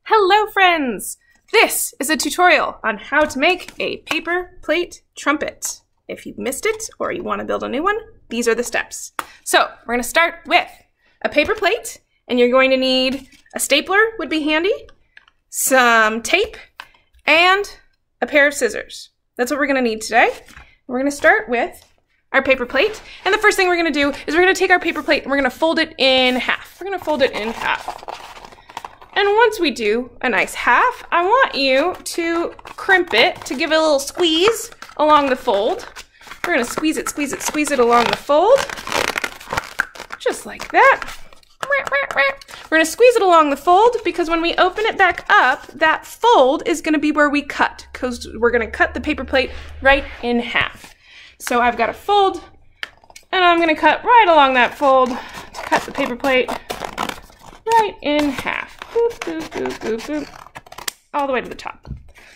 Hello friends! This is a tutorial on how to make a paper plate trumpet. If you've missed it or you want to build a new one, these are the steps. So we're going to start with a paper plate, and you're going to need a stapler would be handy, some tape, and a pair of scissors. That's what we're going to need today. We're going to start with our paper plate, and the first thing we're going to do is we're going to take our paper plate and we're going to fold it in half. We're going to fold it in half. And once we do a nice half, I want you to crimp it to give it a little squeeze along the fold. We're going to squeeze it along the fold, just like that. We're going to squeeze it along the fold because when we open it back up, that fold is going to be where we cut, because we're going to cut the paper plate right in half. So I've got a fold, and I'm going to cut right along that fold to cut the paper plate right in half. Boop, boop, boop, boop, boop, all the way to the top.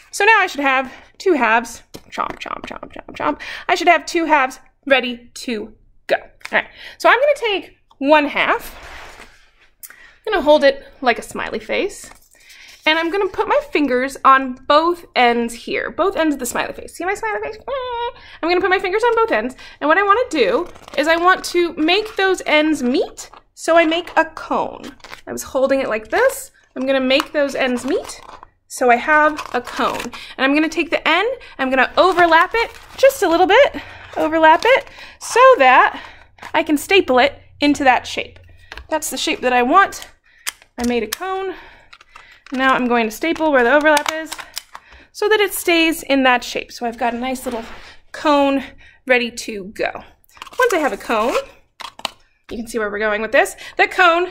So now I should have two halves. Chomp, chomp, chomp, chomp, chomp. I should have two halves ready to go. All right, so I'm going to take one half. I'm going to hold it like a smiley face. And I'm going to put my fingers on both ends here. Both ends of the smiley face. See my smiley face? I'm going to put my fingers on both ends. And what I want to do is I want to make those ends meet. So I make a cone. I was holding it like this. I'm going to make those ends meet. So I have a cone. And I'm going to take the end, I'm going to overlap it just a little bit. Overlap it so that I can staple it into that shape. That's the shape that I want. I made a cone. Now I'm going to staple where the overlap is so that it stays in that shape. So I've got a nice little cone ready to go. Once I have a cone, you can see where we're going with this. That cone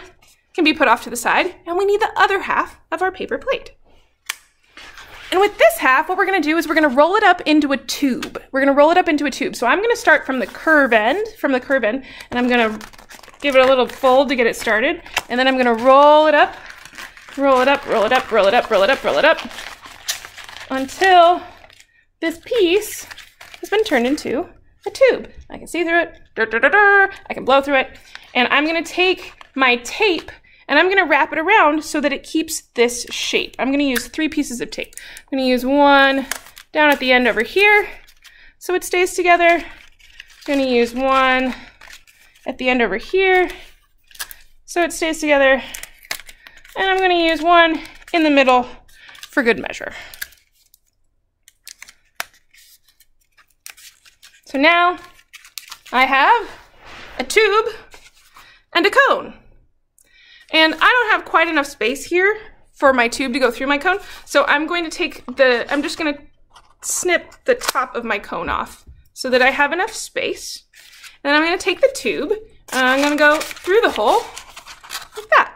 can be put off to the side, and we need the other half of our paper plate. And with this half, what we're going to do is we're going to roll it up into a tube. We're going to roll it up into a tube. So I'm going to start from the curve end, and I'm going to give it a little fold to get it started. And then I'm going to roll it up, roll it up, roll it up, roll it up, roll it up, roll it up, until this piece has been turned into a tube. I can see through it, I can blow through it, and I'm going to take my tape and I'm going to wrap it around so that it keeps this shape. I'm going to use 3 pieces of tape. I'm going to use one down at the end over here so it stays together. I'm going to use one at the end over here so it stays together, and I'm going to use one in the middle for good measure. So now I have a tube and a cone. And I don't have quite enough space here for my tube to go through my cone, so I'm going to take I'm just going to snip the top of my cone off so that I have enough space. And then I'm going to take the tube and I'm going to go through the hole like that,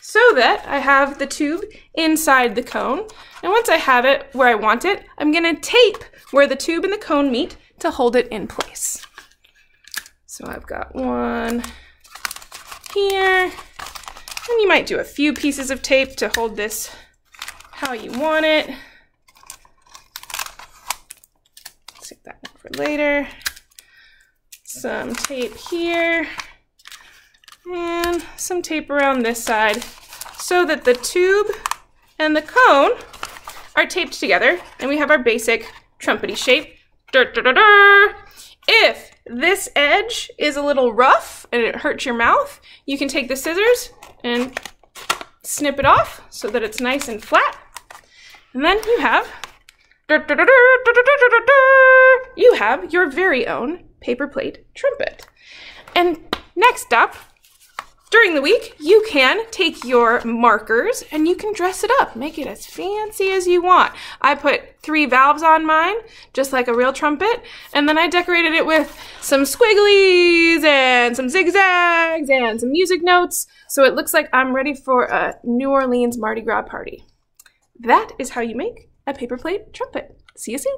so that I have the tube inside the cone. And once I have it where I want it, I'm going to tape where the tube and the cone meet to hold it in place. So I've got one here, and you might do a few pieces of tape to hold this how you want it. Save that one for later. Some tape here, and some tape around this side so that the tube and the cone are taped together, and we have our basic trumpety shape. If this edge is a little rough and it hurts your mouth, you can take the scissors and snip it off so that it's nice and flat. And then you have your very own paper plate trumpet. And next up, during the week, you can take your markers and you can dress it up. Make it as fancy as you want. I put 3 valves on mine, just like a real trumpet, and then I decorated it with some squigglies and some zigzags and some music notes, so it looks like I'm ready for a New Orleans Mardi Gras party. That is how you make a paper plate trumpet. See you soon.